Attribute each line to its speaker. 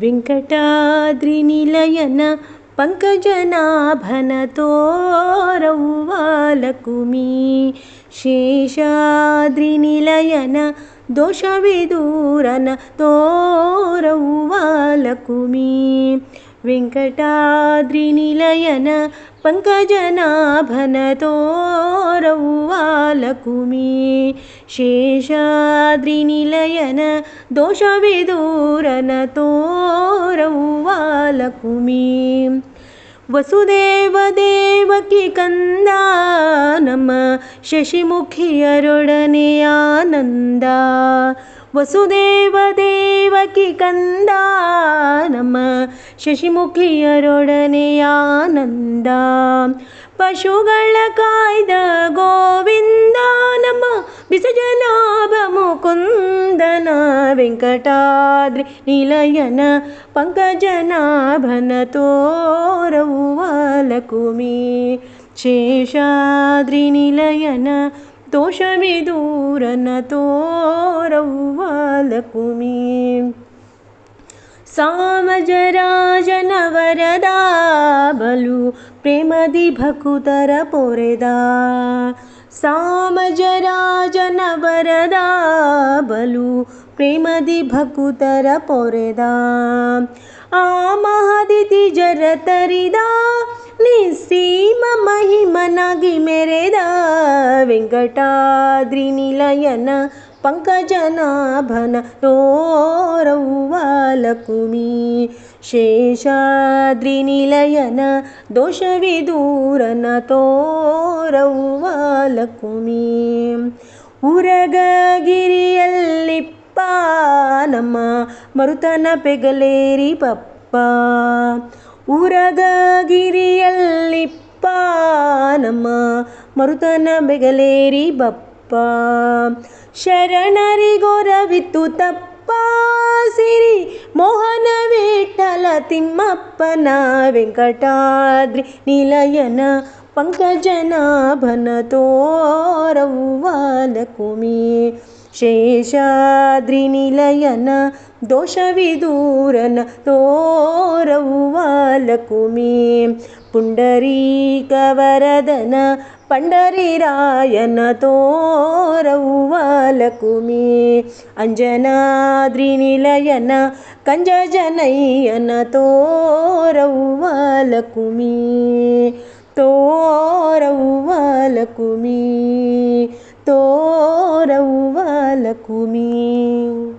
Speaker 1: ವೆಂಕಟಾದ್ರಿನಿಲಯನ ಪಂಕಜನಾಭನ ತೋರವ್ವ ಲಕುಮಿ. ಶೇಷಾದ್ರಿನಿಲಯನ ದೋಷವಿದೂರನ ತೋರವ್ವ ಲಕುಮಿ. ವೆಂಕಟಾದ್ರಿನಿಲಯನ ಪಂಕಜನಾಭನ ತೋರವ್ವ ಲಕುಮಿ. ಶೇಷಾದ್ರಿನಿಲಯನ ದೋಷವಿದೂರನ ತೋರವ್ವ ಲಕುಮಿ. ವಸುದೇವ ದೇವಕಿ ಕಂದ ನಮ್ಮ ಶಶಿಮುಖಿಯರೊಡನೆ ಆನಂದ. ವಸುದೇವ ದೇವಕಿ ಕಂದ ನಮ್ಮ ಶಶಿಮುಖಿಯರೊಡನೆ ಆನಂದ. ಪಶುಗಳ ಕಾಯ್ದ ಗೋವಿಂದ ನಮ್ಮ ಬಿಸಜನಾಭ ಮುಕುಂದನ. ವೆಂಕಟಾದ್ರಿ ನಿಲಯನ ಪಂಕಜನಾಭನ ತೋರವ್ವ ಲಕುಮಿ. ಶೇಷಾದ್ರಿ ನಿಲಯನ ದೋಷವಿದೂರನ ತೋರವ್ವ ಲಕುಮಿ. ಸಾಮಜರಾಜನ ವರದ ಬಲು ಪ್ರೇಮದಿ ಭಕುತರ ಪೊರೆದ. ಸಾಮಜರಾಜನ ವರದ ಬಲು ಪ್ರೇಮದಿ ಭಕುತರ ಪೊರೆದ. ಆ ಮಹದಿತಿ ಜರ ತರಿದ ನಿಸ್ಸೀಮ ಮಹಿಮನಾಗಿ ಮೆರೆದ. ವೆಂಕಟಾದ್ರಿ ನಿಲಯನ ಪಂಕಜನಾಭನ ತೋರವ್ವ ಲಕುಮಿ. ಶೇಷಾದ್ರಿ ನಿಲಯನ ದೋಷವಿದೂರನ ತೋರವ್ವ ಲಕುಮಿ. ಉರಗಗಿರಿಯಲ್ಲಿಪ್ಪ ನಮ್ಮ ಮರುತನ ಪೆಗಲೇರಿ ಬಪ್ಪ. ಉರಗಗಿರಿಯಲ್ಲಿಪ್ಪ ನಮ್ಮ ಮರುತನ ಬೆಗಲೇರಿ ಬಪ್ಪ. ಶರಣರಿಗೊರವಿತ್ತು ತಪ್ಪ ಸಿರಿ ಮೋಹನ ವಿಠಲ ತಿಮ್ಮಪ್ಪನ. ವೆಂಕಟಾದ್ರಿ ನಿಲಯನ ಪಂಕಜನಾಭನ ತೋರವ್ವ ಲಕುಮಿ. ಶೇಷಾದ್ರಿ ನಿಲಯನ ದೋಷವಿದೂರನ ತೋರವ್ವ ಲಕುಮಿ. ಪುಂಡರೀಕ ವರದನ ಪಂಡರಿರಾಯನ ತೋರವ್ವ ಲಕುಮಿ. ಅಂಜನಾದ್ರಿ ನಿಲಯನ ಕಂಜಜನಯ್ಯನ ತೋರವ್ವ ಲಕುಮಿ. ತೋರವ್ವ ಲಕುಮಿ. ತೋರವ್ವ ಲಕುಮಿ.